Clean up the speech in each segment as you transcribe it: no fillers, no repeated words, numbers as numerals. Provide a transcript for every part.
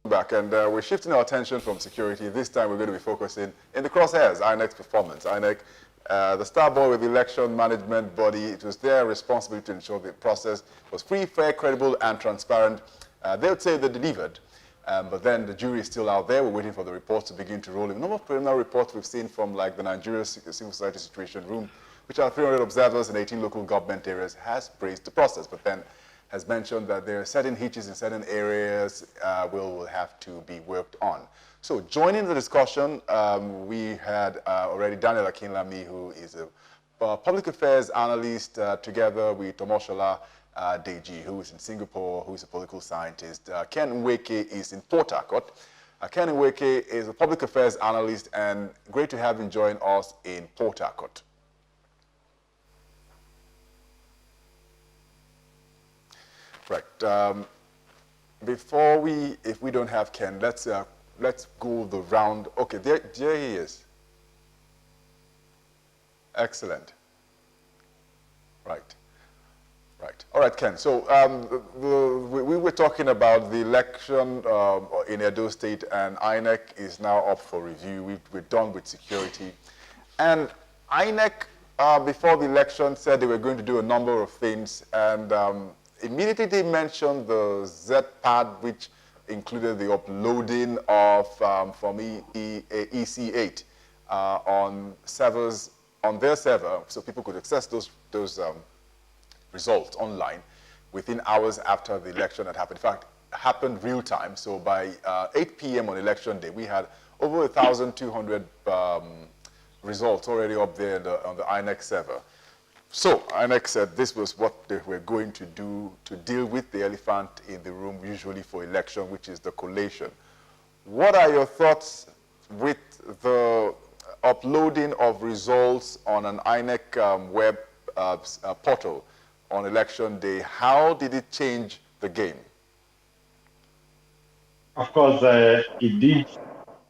Back, and we're shifting our attention from security. This time we're going to be focusing in the crosshairs, INEC's performance. INEC, the star boy with the election management body, it was their responsibility to ensure the process was free, fair, credible, and transparent. They would say they delivered, but then the jury is still out there. We're waiting for the reports to begin to roll in. A number of preliminary reports we've seen from like the Nigeria Civil Society Situation Room, which are 300 observers in 18 local government areas, has praised the process, but then has mentioned that there are certain hitches in certain areas will have to be worked on. So joining the discussion, we had already Daniel Akinlami, who is a public affairs analyst, together with Omoshola Deji, who is in Singapore, who is a political scientist. Ken Nweke is in Port Harcourt. Ken Nweke is a public affairs analyst, and great to have him join us in Port Harcourt. Right. Before if we don't have Ken, let's go the round. Okay, there he is. Excellent. Right. Right. All right, Ken. So we were talking about the election in Edo State, and INEC is now up for review. We're done with security, and INEC before the election said they were going to do a number of things, and immediately they mentioned the Z-pad, which included the uploading of from EC8 on servers on their server, so people could access those results online within hours after the election had happened. In fact, it happened real time. So by 8 p.m. on election day, we had over 1,200 results already up there on the INEC server. So INEC said this was what they were going to do to deal with the elephant in the room, usually for election, which is the collation. What are your thoughts with the uploading of results on an INEC web portal on election day? How did it change the game? Of course, it did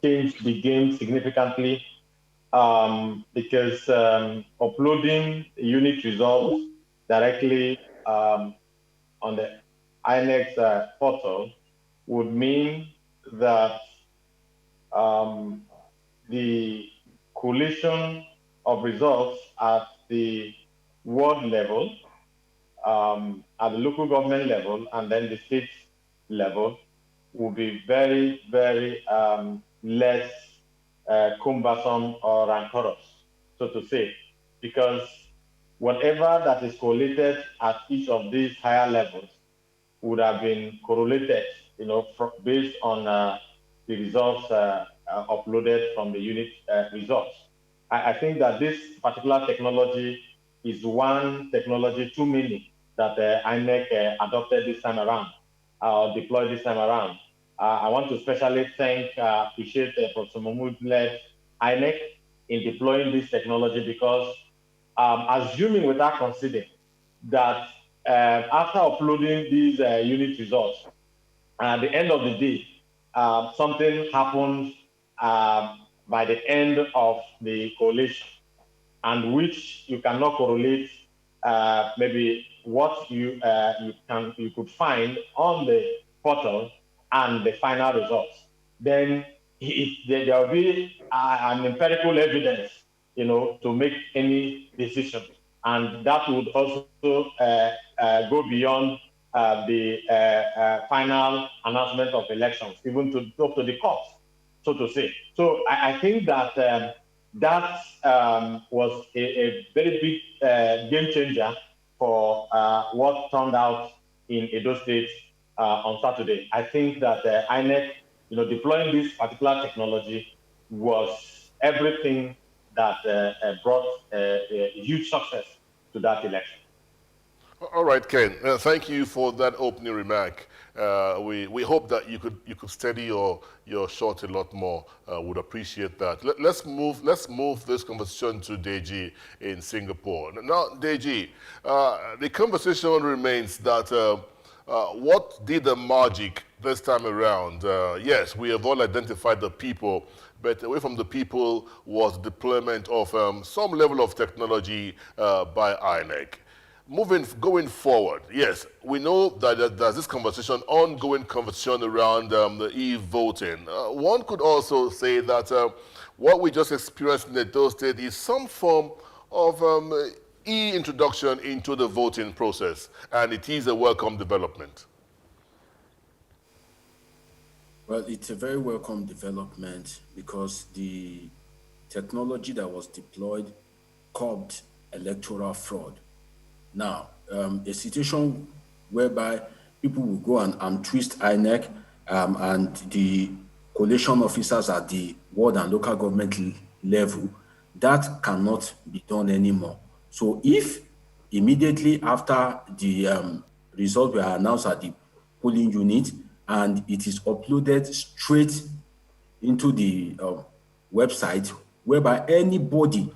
change the game significantly. Because uploading unit results directly on the INEC portal would mean that the collation of results at the ward level, at the local government level, and then the state level will be very, very less cumbersome or rancorous, so to say, because whatever that is collated at each of these higher levels would have been correlated, based on the results uploaded from the unit results. I think that this particular technology is one technology too many that INEC adopted this time around, deployed this time around. I want to especially appreciate Professor Mahmoud-led INEC in deploying this technology, because assuming without considering that after uploading these unit results, at the end of the day, something happens by the end of the collation, and which you cannot correlate maybe what you could find on the portal and the final results. Then there will be an empirical evidence, to make any decision, and that would also go beyond the final announcement of elections, even up to the courts, so to say. So I think that that was a very big game changer for what turned out in Edo State on Saturday. I think that INEC, deploying this particular technology was everything that brought a huge success to that election. All right, Ken. Thank you for that opening remark. We hope that you could steady your shot a lot more. Would appreciate that. Let's move this conversation to Deji in Singapore. Now, Deji, the conversation remains that what did the magic this time around? Yes, we have all identified the people, but away from the people was deployment of some level of technology by INEC. Going forward, yes, we know that there's this ongoing conversation around the e-voting. One could also say that what we just experienced in Edo State is some form of e-introduction into the voting process, and it is a welcome development. Well, it's a very welcome development because the technology that was deployed curbed electoral fraud. Now, a situation whereby people will go and twist INEC and the collation officers at the ward and local government level, that cannot be done anymore. So if immediately after the results were announced at the polling unit and it is uploaded straight into the website, whereby anybody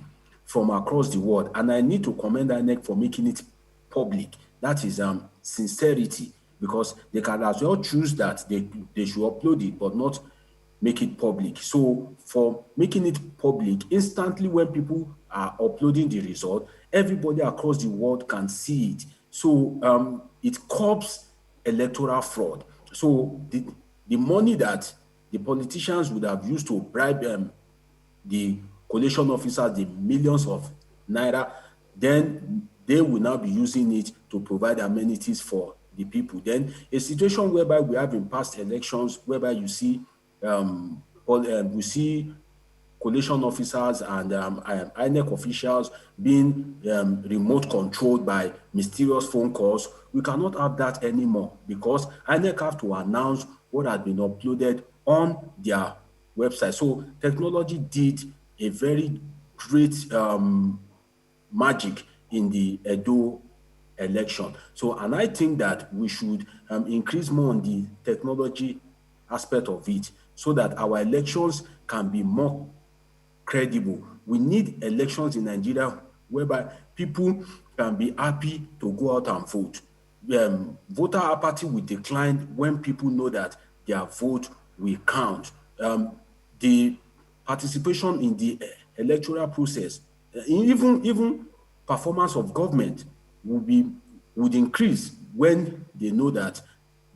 from across the world, and I need to commend INEC for making it public. That is sincerity, because they can as well choose that they should upload it, but not make it public. So for making it public, instantly when people are uploading the result, everybody across the world can see it. So it curbs electoral fraud. So the money that the politicians would have used to bribe the collation officers, the millions of naira, then they will now be using it to provide amenities for the people. Then a situation whereby we have in past elections, whereby you see we see collation officers and INEC officials being remote controlled by mysterious phone calls. We cannot have that anymore because INEC have to announce what has been uploaded on their website. So technology did a very great magic in the Edo election. So, and I think that we should increase more on the technology aspect of it so that our elections can be more credible. We need elections in Nigeria whereby people can be happy to go out and vote. Voter apathy will decline when people know that their vote will count. The participation in the electoral process, even performance of government would increase when they know that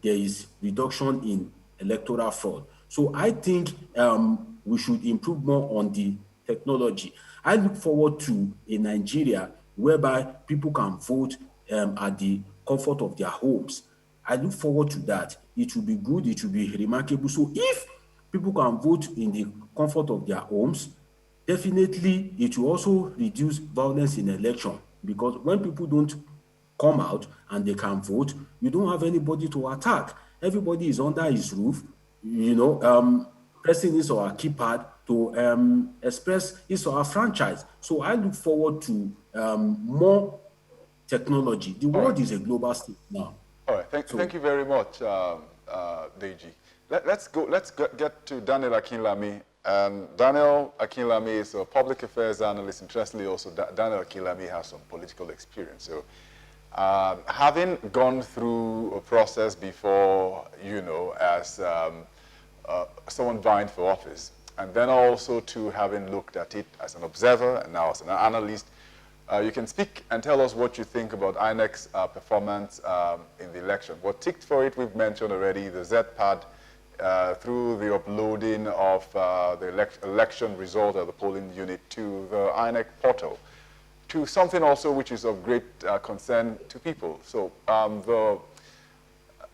there is reduction in electoral fraud. So I think we should improve more on the technology. I look forward to a Nigeria whereby people can vote at the comfort of their homes. I look forward to that. It will be good, it will be remarkable. So if people can vote in the comfort of their homes, definitely it will also reduce violence in election, because when people don't come out and they can vote, you don't have anybody to attack. Everybody is under his roof, pressing his or her keypad to express his or her franchise. So I look forward to more technology. The world is a global state now. All right, thank you very much, Deji. Let's get to Daniel Akinlami. And Daniel Akinlami is a public affairs analyst. Interestingly, also Daniel Akinlami has some political experience. So, having gone through a process before, as someone vying for office, and then also to having looked at it as an observer and now as an analyst, you can speak and tell us what you think about INEC's performance in the election. What ticked for it, we've mentioned already, the Z-Pad, through the uploading of the election result of the polling unit to the INEC portal, to something also which is of great concern to people. So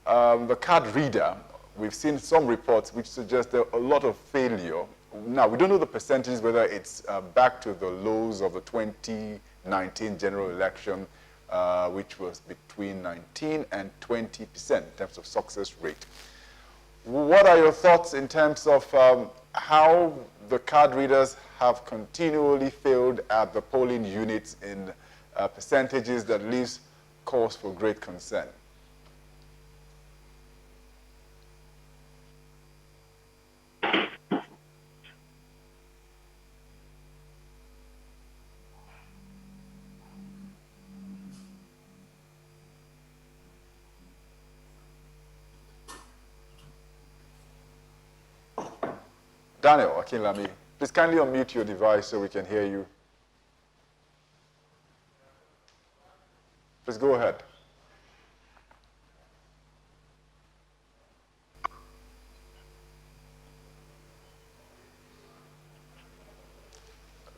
the card reader, we've seen some reports which suggest a lot of failure. Now, we don't know the percentages, whether it's back to the lows of the 2019 general election, which was between 19 and 20% in terms of success rate. What are your thoughts in terms of how the card readers have continually failed at the polling units in percentages that leaves cause for great concern? Daniel Akinlami, please kindly unmute your device so we can hear you. Please go ahead.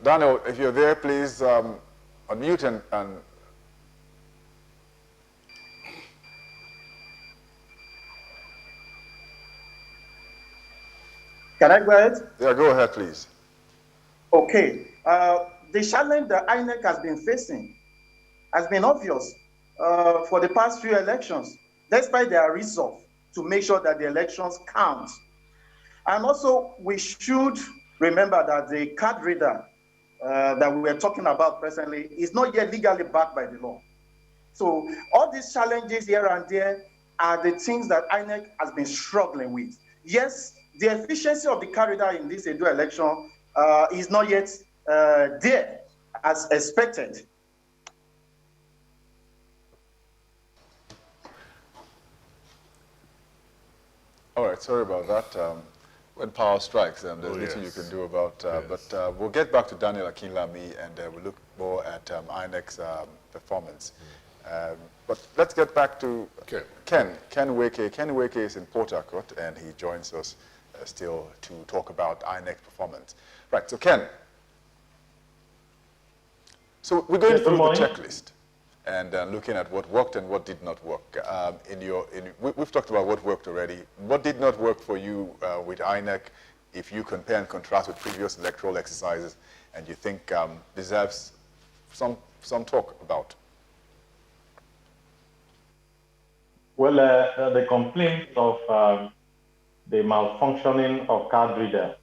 Daniel, if you're there, please unmute and Can I go ahead? yeah, go ahead, please. Okay. The challenge that INEC has been facing has been obvious for the past few elections, despite their resolve to make sure that the elections count. And also, we should remember that the card reader that we were talking about presently is not yet legally backed by the law. So all these challenges here and there are the things that INEC has been struggling with. Yes, the efficiency of the card reader in this Edo election is not yet there as expected. All right, sorry about that. When power strikes, there's little you can do about but we'll get back to Daniel Akinlami and we'll look more at INEC's performance. But let's get back to Ken Nweke. Ken Nweke is in Port Harcourt and he joins us still to talk about INEC performance. Right, so Ken, so we're going through the checklist and looking at what worked and what did not work. We've talked about what worked already. What did not work for you with INEC, if you compare and contrast with previous electoral exercises, and you think deserves some talk about? Well, the complaint of the malfunctioning of card reader,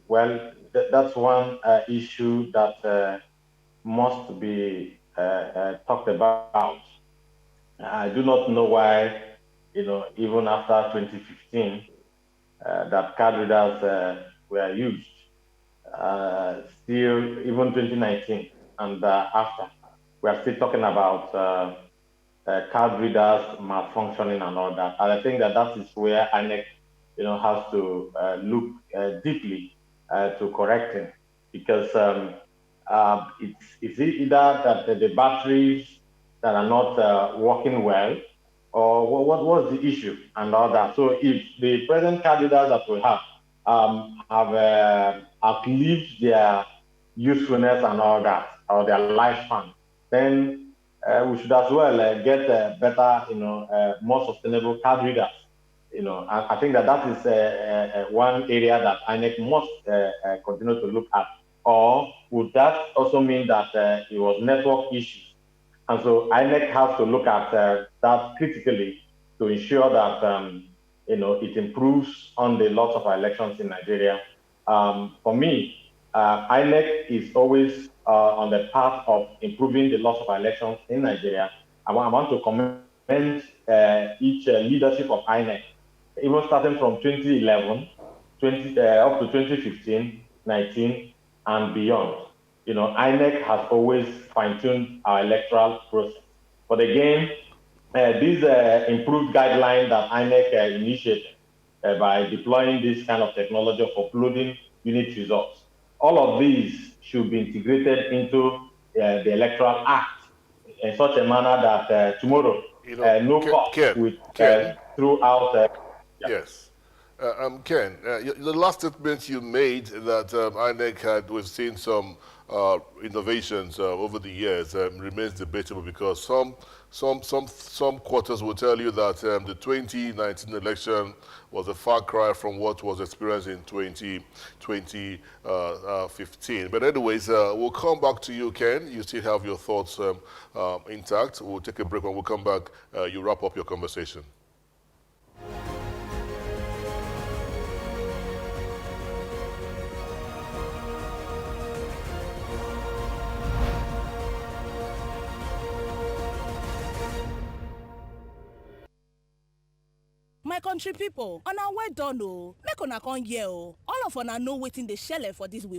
well, that's one issue that must be talked about. I do not know why, even after 2015, that card readers were used. Still, even 2019 and after, we are still talking about card readers malfunctioning and all that. And I think that is where INEC, has to look deeply to correcting, because it's either that the batteries that are not working well, or what was the issue and all that. So if the present card readers that we have outlived their usefulness and all that, or their lifespan, then we should as well get better, more sustainable card readers. And I think that is one area that INEC must continue to look at. Or would that also mean that it was network issues? And so INEC has to look at that critically to ensure that it improves on the loss of our elections in Nigeria. For me, INEC is always on the path of improving the loss of our elections in Nigeria. I want to commend each leadership of INEC, even starting from 2011, up to 2015, 19, and beyond. INEC has always fine-tuned our electoral process. But again, these improved guidelines that INEC initiated by deploying this kind of technology of uploading unit results, all of these should be integrated into the Electoral Act in such a manner that tomorrow, no cost with throughout. Yes. Ken, the last statement you made that INEC we've seen some innovations over the years remains debatable, because some quarters will tell you that the 2019 election was a far cry from what was experienced in 2015. But anyways, we'll come back to you, Ken. You still have your thoughts intact. We'll take a break. When we come back, you wrap up your conversation. My country people, una well done o. Make una come here o. All of una know wetin dey shele for this week.